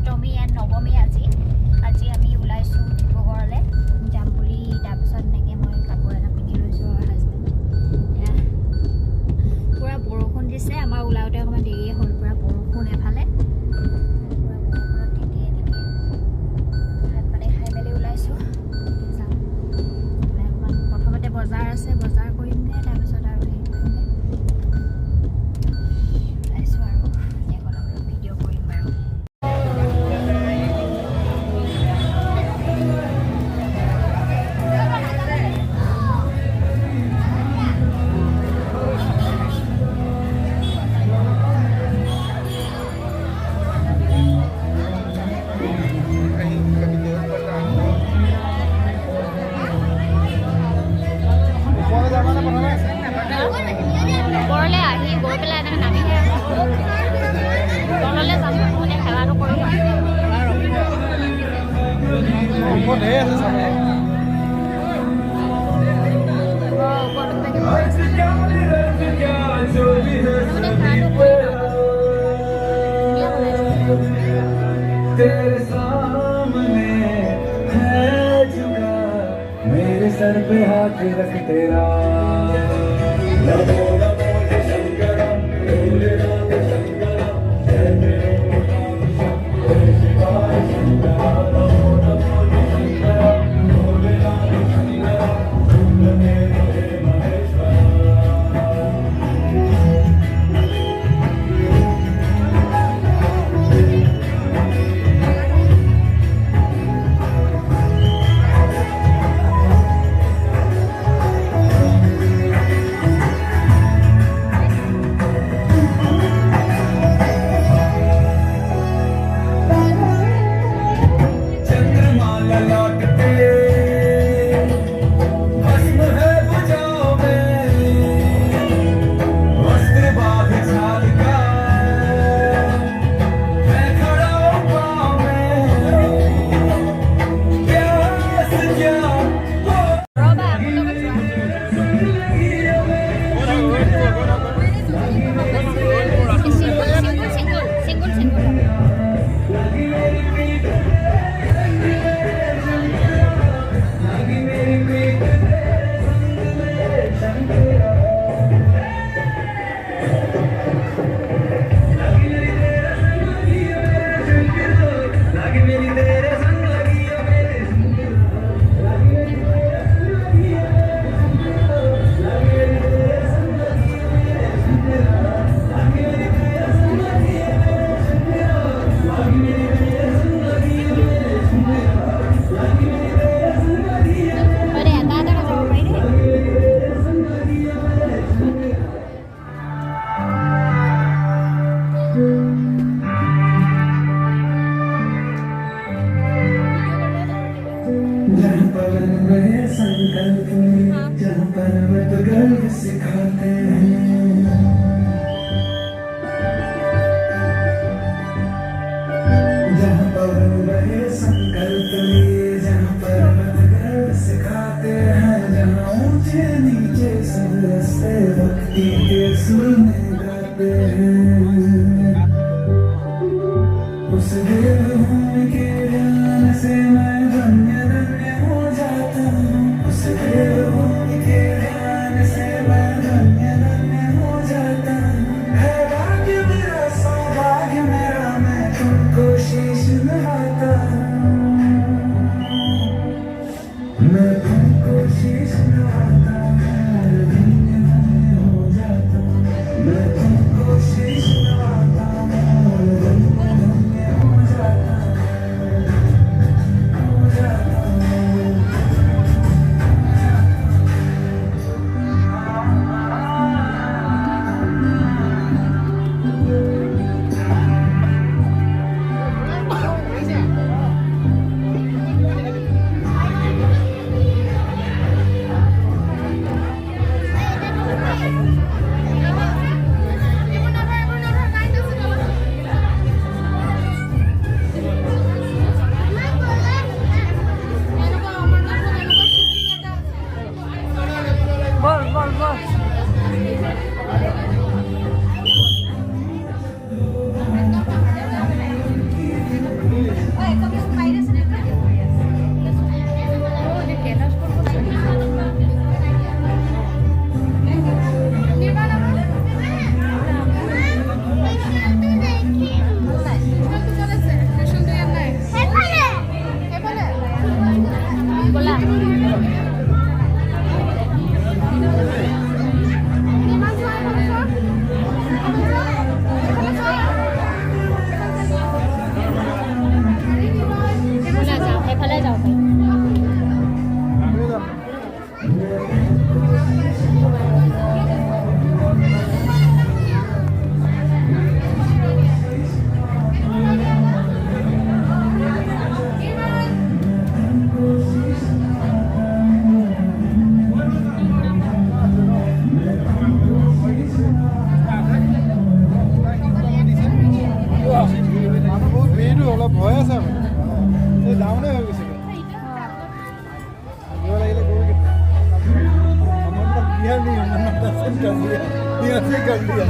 Ashtami and নৱমী আজি আমি ওলাইছোঁ ডিব্ৰুগড়লৈ যাম বুলি। তাৰপিছত এনেকৈ মই কাপোৰ এটা পিন্ধি লৈছোঁ আৰু হাজবেণ্ড পূৰা বৰষুণ দিছে। আমাৰ ওলাওঁতে অকণমান দেৰিয়ে হ'ল, পূৰা বৰষুণ এফালে পূৰা বৰষুণত তিতি এনেকৈ ভাত পানী খাই মেলি ওলাইছোঁ। যাম অকণমান, প্ৰথমতে বজাৰ আছে, বজাৰ কৰিমগৈ, তাৰপিছত আৰু হেৰি কৰিমগৈ, ওলাইছোঁ আৰু ধুনীয়াকৈ অলপ ভিডিঅ' কৰিম বাৰু। ওপৰলৈ আহি গৈ পেলাই এনেকৈ নামিহে তললৈ যাম, মানে সেৱাটো কৰি तेरे सामने है झुका, मेरे सर पे हाथ रख तेरा। नमो नमो जय शंकरम, भोलेनाथ शंकरम, जय मेरे नाम शंकर शिवाय शंकरम। नमो नमो जय शंकरम, भोलेनाथ शंकरम, तुम मेरे महेश्वर। जहाँ पवन रहे संकल्प में, जहाँ पर्वत गर्व सिखाते हैं, जहाँ पवन रहे संकल्प में, जहाँ पर्वत गर्व सिखाते हैं, जहाँ ऊंचे नीचे सब रस्ते भक्ति के सुर में गाते हैं। उस देवभूमि के ज्ञान से मैं धन्य धन्य हो जाता हूँ। उस देवभूमि के ज्ञान से मैं धन्य धन्य हो जाता हूँ। है भाग्य मेरा, सौभाग्य मेरा, मैं तुमको शीश नवाता हूँ। मैं तुमको शीश नवाता हूँ, धन्य धन्य हो जाता हूँ। मैं तुमको शीश नवाता हूँ, धन्य धन्य हो जाता हूँ, हो जाता हूँ। ভয় আছে এই ডাউনে হৈ গৈছে ভাবিব লাগিলে গৰু अमरनाथ गया नहीं, अमरनाथ दर्शन कर लिया, यहाँ से कर लिया।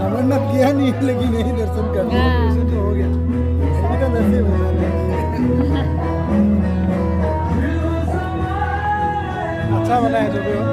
अमरनाथ गया नहीं लेकिन यही दर्शन कर लिया, दर्शन तो हो गया। अभी तो नसीब हो जाता है। अच्छा बना है जो भी हो।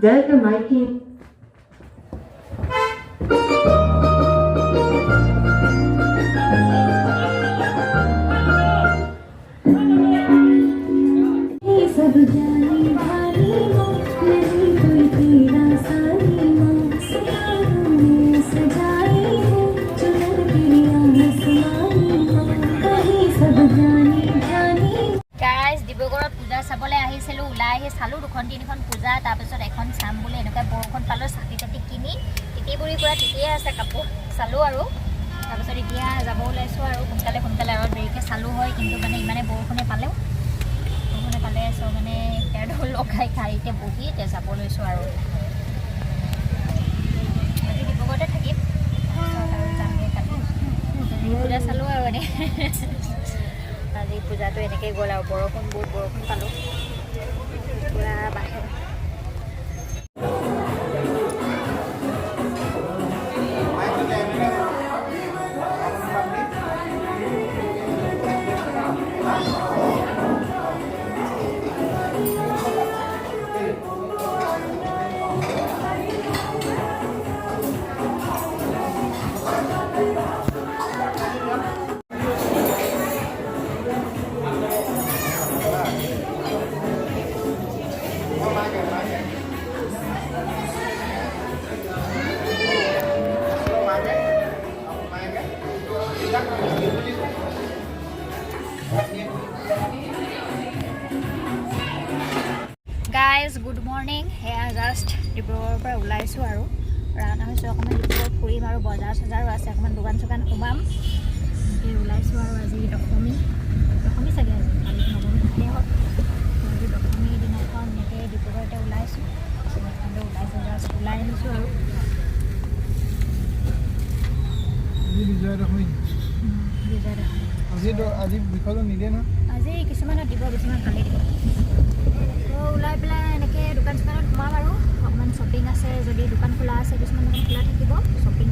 Delta Mikey. सब जानी भारी माँ नहीं कोई तेरा सारी माँ सितारों में सजाई है चुनर तेरी आसमानी माँ कहीं सब जानी जानी গাইজ ডিব্ৰুগড়ত পূজা চাবলৈ আহিছিলোঁ ওলাই আহি চালোঁ দুখন তিনিখন পূজা তাৰপিছত এখন চাম বুলি এনেকৈ বৰষুণ পালোঁ ছাতি তাতি কিনি তিতিবুৰি পৰা তিতিয়ে আছে কাপোৰ চালোঁ আৰু তাৰপিছত এতিয়া যাব ওলাইছোঁ আৰু সোনকালে সোনকালে আৰু দেৰিকৈ চালোঁ হয় কিন্তু মানে ইমানে বৰষুণে পালে চ' মানে এতিয়া ঢোল লগাই গাড়ীতে বহি এতিয়া যাব লৈছোঁ আৰু আজি ডিব্ৰুগড়তে থাকিম আৰু যামগৈ কালি পূজা চালোঁ আৰু এনেই আজি পূজাটো এনেকৈ গ'ল আৰু বৰষুণ বহুত বৰষুণ পালোঁ পূৰা বাহিৰ ভাবিছোঁ অকণমান ডিব্ৰুগড় ফুৰিম আৰু বজাৰ চজাৰো আছে, অকণমান দোকান চোকান সোমাম। এনেকৈ ওলাইছোঁ আৰু আজি দশমী চাগে, আজি কালি নৱমী থাকিলেই হ'ল। আজি দশমীৰ দিনাখন এনেকৈ ডিব্ৰুগড়তে ওলাইছোঁ, ওলাইছোঁ জাষ্ট ওলাই আহিছোঁ আৰু বিজয়া দশমী বিজয়া দশমী। আজি বিসৰ্জন নিদিয়ে নহয়। আজি কিছুমানত দিব, কিছুমান কালি দিব। তো ওলাই পেলাই এনেকৈ দোকান চোকানত সোমাম আৰু অকণমান শ্বপিং আছে, যদি দোকান খোলা আছে কিছুমান দোকান খোলা থাকিব, শ্বপিং